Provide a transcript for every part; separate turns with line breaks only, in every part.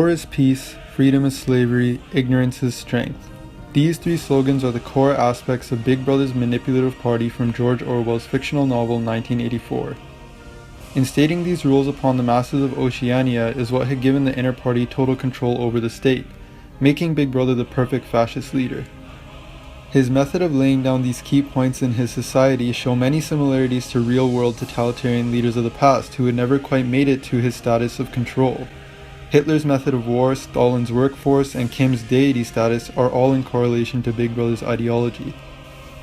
War is peace, freedom is slavery, ignorance is strength. These three slogans are the core aspects of Big Brother's manipulative party from George Orwell's fictional novel 1984. Instating these rules upon the masses of Oceania is what had given the inner party total control over the state, making Big Brother the perfect fascist leader. His method of laying down these key points in his society show many similarities to real-world totalitarian leaders of the past who had never quite made it to his status of control. Hitler's method of war, Stalin's workforce, and Kim's deity status are all in correlation to Big Brother's ideology.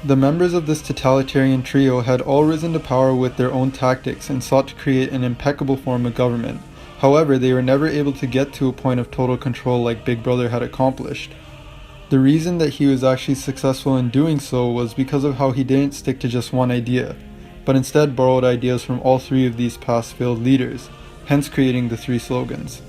The members of this totalitarian trio had all risen to power with their own tactics and sought to create an impeccable form of government. However, they were never able to get to a point of total control like Big Brother had accomplished. The reason that he was actually successful in doing so was because of how he didn't stick to just one idea, but instead borrowed ideas from all three of these past failed leaders, hence creating the three slogans.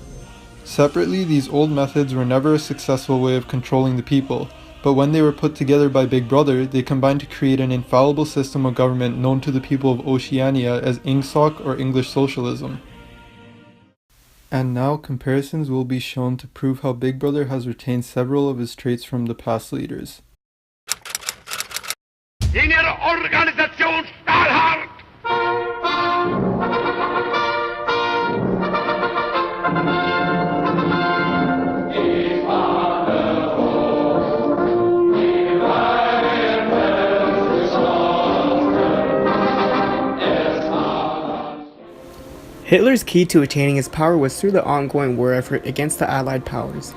Separately, these old methods were never a successful way of controlling the people, but when they were put together by Big Brother, they combined to create an infallible system of government known to the people of Oceania as INGSOC or English Socialism. And now comparisons will be shown to prove how Big Brother has retained several of his traits from the past leaders.
Organisation stahlhart!
Hitler's key to attaining his power was through the ongoing war effort against the Allied powers.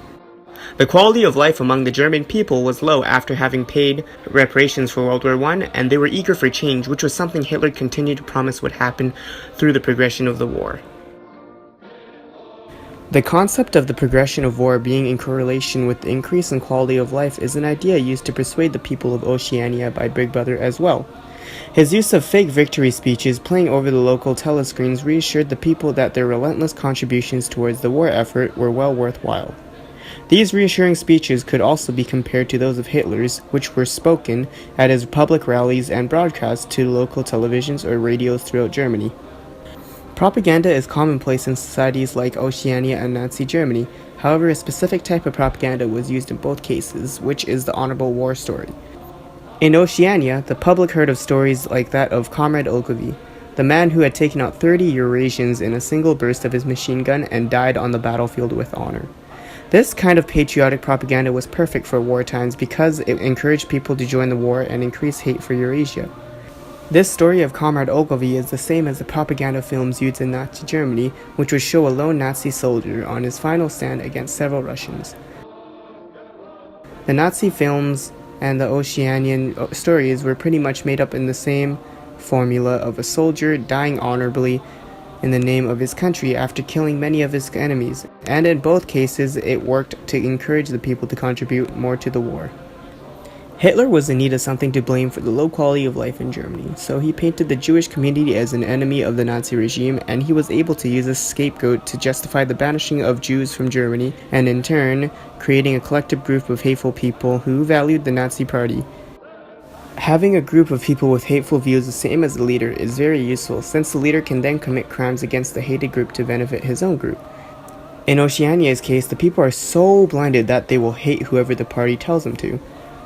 The quality of life among the German people was low after having paid reparations for World War I, and they were eager for change, which was something Hitler continued to promise would happen through the progression of the war.
The concept of the progression of war being in correlation with the increase in quality of life is an idea used to persuade the people of Oceania by Big Brother as well. His use of fake victory speeches playing over the local telescreens reassured the people that their relentless contributions towards the war effort were well worthwhile. These reassuring speeches could also be compared to those of Hitler's, which were spoken at his public rallies and broadcast to local televisions or radios throughout Germany. Propaganda is commonplace in societies like Oceania and Nazi Germany. However, a specific type of propaganda was used in both cases, which is the honorable war story. In Oceania, the public heard of stories like that of Comrade Ogilvy, the man who had taken out 30 Eurasians in a single burst of his machine gun and died on the battlefield with honor. This kind of patriotic propaganda was perfect for war times because it encouraged people to join the war and increase hate for Eurasia. This story of Comrade Ogilvy is the same as the propaganda films used in Nazi Germany, which would show a lone Nazi soldier on his final stand against several Russians. The Nazi films and the Oceanian stories were pretty much made up in the same formula of a soldier dying honorably in the name of his country after killing many of his enemies, and in both cases it worked to encourage the people to contribute more to the war. Hitler was in need of something to blame for the low quality of life in Germany, so he painted the Jewish community as an enemy of the Nazi regime, and he was able to use a scapegoat to justify the banishing of Jews from Germany, and in turn, creating a collective group of hateful people who valued the Nazi party. Having a group of people with hateful views the same as the leader is very useful, since the leader can then commit crimes against the hated group to benefit his own group. In Oceania's case, the people are so blinded that they will hate whoever the party tells them to.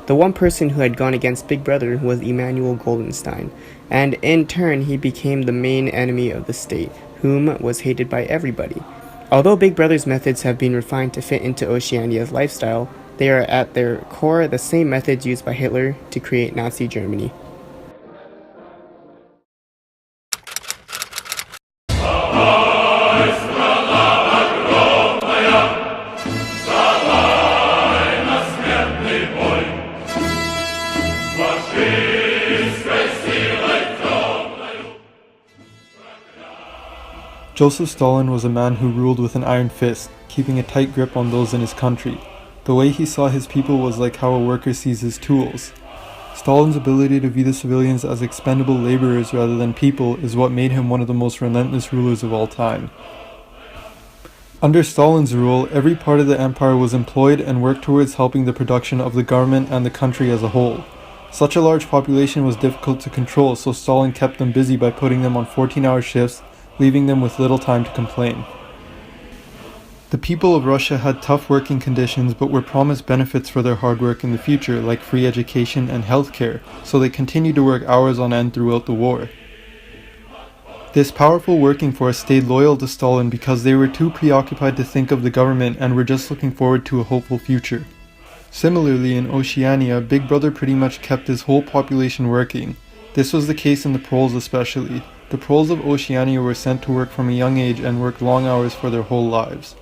The one person who had gone against Big Brother was Emanuel Goldenstein, and in turn he became the main enemy of the state, whom was hated by everybody. Although Big Brother's methods have been refined to fit into Oceania's lifestyle, they are at their core the same methods used by Hitler to create Nazi Germany.
Joseph Stalin was a man who ruled with an iron fist, keeping a tight grip on those in his country. The way he saw his people was like how a worker sees his tools. Stalin's ability to view the civilians as expendable laborers rather than people is what made him one of the most relentless rulers of all time. Under Stalin's rule, every part of the empire was employed and worked towards helping the production of the government and the country as a whole. Such a large population was difficult to control, so Stalin kept them busy by putting them on 14-hour shifts, leaving them with little time to complain. The people of Russia had tough working conditions but were promised benefits for their hard work in the future, like free education and healthcare, so they continued to work hours on end throughout the war. This powerful working force stayed loyal to Stalin because they were too preoccupied to think of the government and were just looking forward to a hopeful future. Similarly, in Oceania, Big Brother pretty much kept his whole population working. This was the case in the proles especially. The proles of Oceania were sent to work from a young age and worked long hours for their whole lives.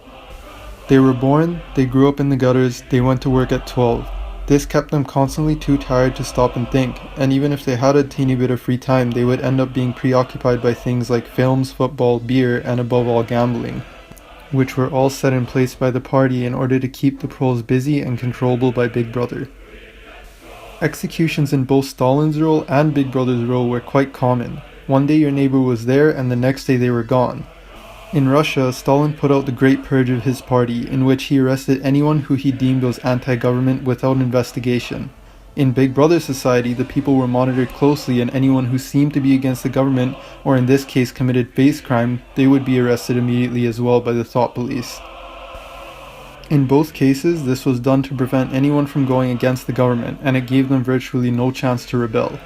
They were born, they grew up in the gutters, they went to work at 12. This kept them constantly too tired to stop and think, and even if they had a teeny bit of free time, they would end up being preoccupied by things like films, football, beer, and above all gambling, which were all set in place by the party in order to keep the proles busy and controllable by Big Brother. Executions in both Stalin's role and Big Brother's role were quite common. One day your neighbor was there and the next day they were gone. In Russia, Stalin put out the Great Purge of his party, in which he arrested anyone who he deemed was anti-government without investigation. In Big Brother society, the people were monitored closely, and anyone who seemed to be against the government, or in this case committed face crime, they would be arrested immediately as well by the thought police. In both cases, this was done to prevent anyone from going against the government, and it gave them virtually no chance to rebel.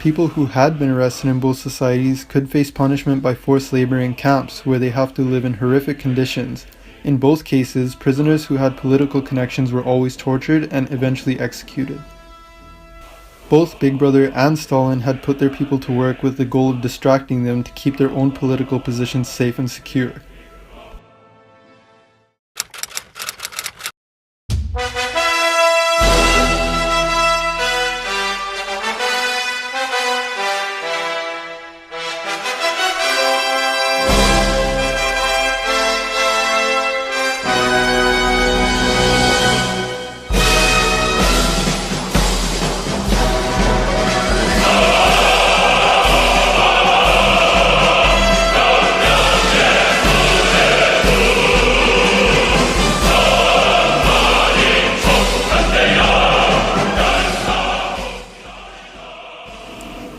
People who had been arrested in both societies could face punishment by forced labor in camps where they have to live in horrific conditions. In both cases, prisoners who had political connections were always tortured and eventually executed. Both Big Brother and Stalin had put their people to work with the goal of distracting them to keep their own political positions safe and secure.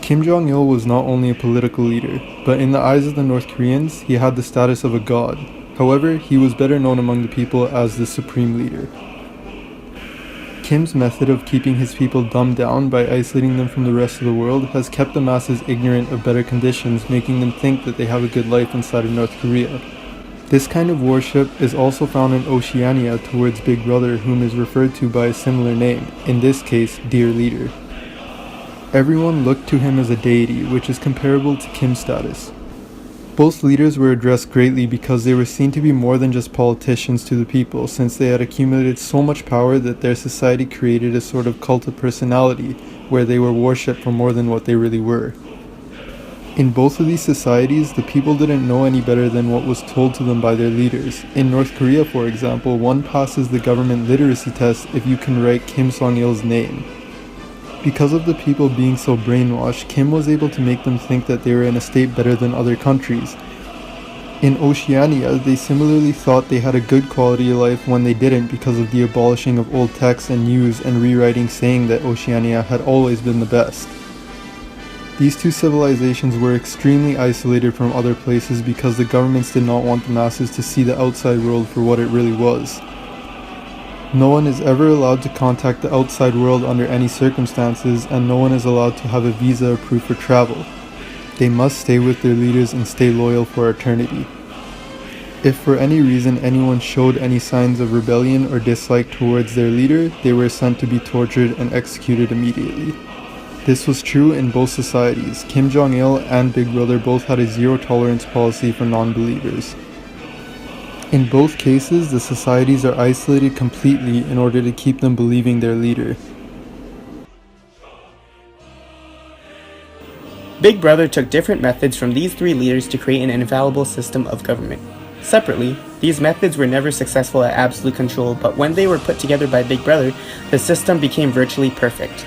Kim Jong-il was not only a political leader, but in the eyes of the North Koreans, he had the status of a god. However, he was better known among the people as the supreme leader. Kim's method of keeping his people dumbed down by isolating them from the rest of the world has kept the masses ignorant of better conditions, making them think that they have a good life inside of North Korea. This kind of worship is also found in Oceania towards Big Brother, whom is referred to by a similar name, in this case, Dear Leader. Everyone looked to him as a deity, which is comparable to Kim's status. Both leaders were addressed greatly because they were seen to be more than just politicians to the people, since they had accumulated so much power that their society created a sort of cult of personality, where they were worshipped for more than what they really were. In both of these societies, the people didn't know any better than what was told to them by their leaders. In North Korea, for example, one passes the government literacy test if you can write Kim Jong-il's name. Because of the people being so brainwashed, Kim was able to make them think that they were in a state better than other countries. In Oceania, they similarly thought they had a good quality of life when they didn't because of the abolishing of old texts and news and rewriting saying that Oceania had always been the best. These two civilizations were extremely isolated from other places because the governments did not want the masses to see the outside world for what it really was. No one is ever allowed to contact the outside world under any circumstances, and no one is allowed to have a visa approved for travel. They must stay with their leaders and stay loyal for eternity. If for any reason anyone showed any signs of rebellion or dislike towards their leader, they were sent to be tortured and executed immediately. This was true in both societies. Kim Jong-il and Big Brother both had a zero-tolerance policy for non-believers. In both cases, the societies are isolated completely in order to keep them believing their leader.
Big Brother took different methods from these three leaders to create an infallible system of government. Separately, these methods were never successful at absolute control, but when they were put together by Big Brother, the system became virtually perfect.